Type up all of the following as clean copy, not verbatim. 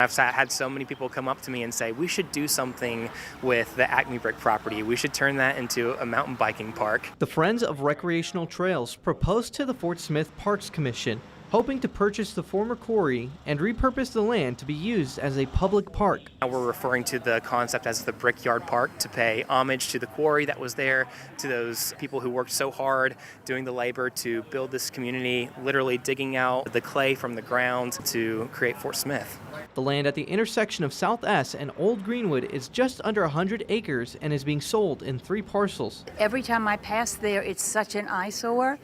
Had so many people come up to me and say, we should do something with the ACME Brick property. We should turn that into a mountain biking park. The Friends of Recreational Trails proposed to the Fort Smith Parks Commission, hoping to purchase the former quarry and repurpose the land to be used as a public park. We're referring to the concept as the Brickyard Park to pay homage to the quarry that was there, to those people who worked so hard doing the labor to build this community, literally digging out the clay from the ground to create Fort Smith. The land at the intersection of South S and Old Greenwood is just under 100 acres and is being sold in 3 parcels. Every time I pass there, it's such an eyesore,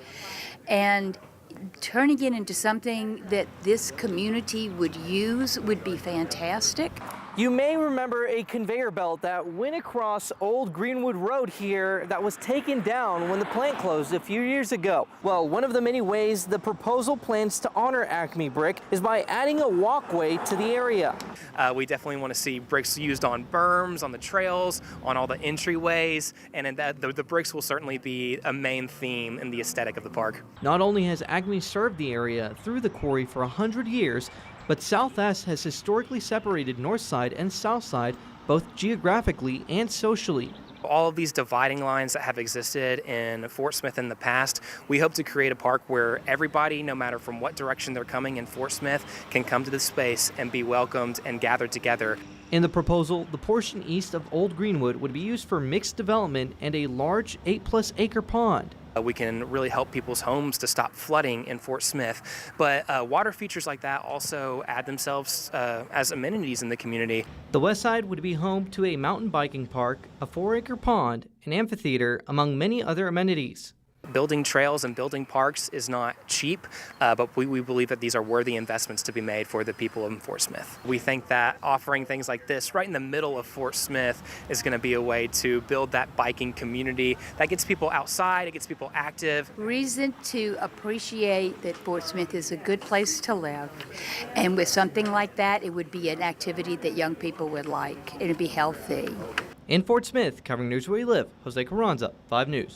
and turning it into something that this community would use would be fantastic. You may remember a conveyor belt that went across Old Greenwood Road here that was taken down when the plant closed a few years ago. Well, one of the many ways the proposal plans to honor ACME Brick is by adding a walkway to the area. We definitely want to see bricks used on berms, on the trails, on all the entryways, and the bricks will certainly be a main theme in the aesthetic of the park. Not only has ACME served the area through the quarry for 100 years, but South S has historically separated North Side and South Side both geographically and socially. All of these dividing lines that have existed in Fort Smith in the past, we hope to create a park where everybody, no matter from what direction they're coming in Fort Smith, can come to this space and be welcomed and gathered together. In the proposal, the portion east of Old Greenwood would be used for mixed development and a large 8+ acre pond. We can really help people's homes to stop flooding in Fort Smith, but water features like that also add themselves as amenities in the community. The west side would be home to a mountain biking park, a 4-acre pond, an amphitheater, among many other amenities. Building trails and building parks is not cheap, but we believe that these are worthy investments to be made for the people in Fort Smith. We think that offering things like this right in the middle of Fort Smith is going to be a way to build that biking community that gets people outside, it gets people active. Reason to appreciate that Fort Smith is a good place to live, and with something like that, it would be an activity that young people would like. It would be healthy. In Fort Smith, covering news where you live, Jose Carranza, 5 News.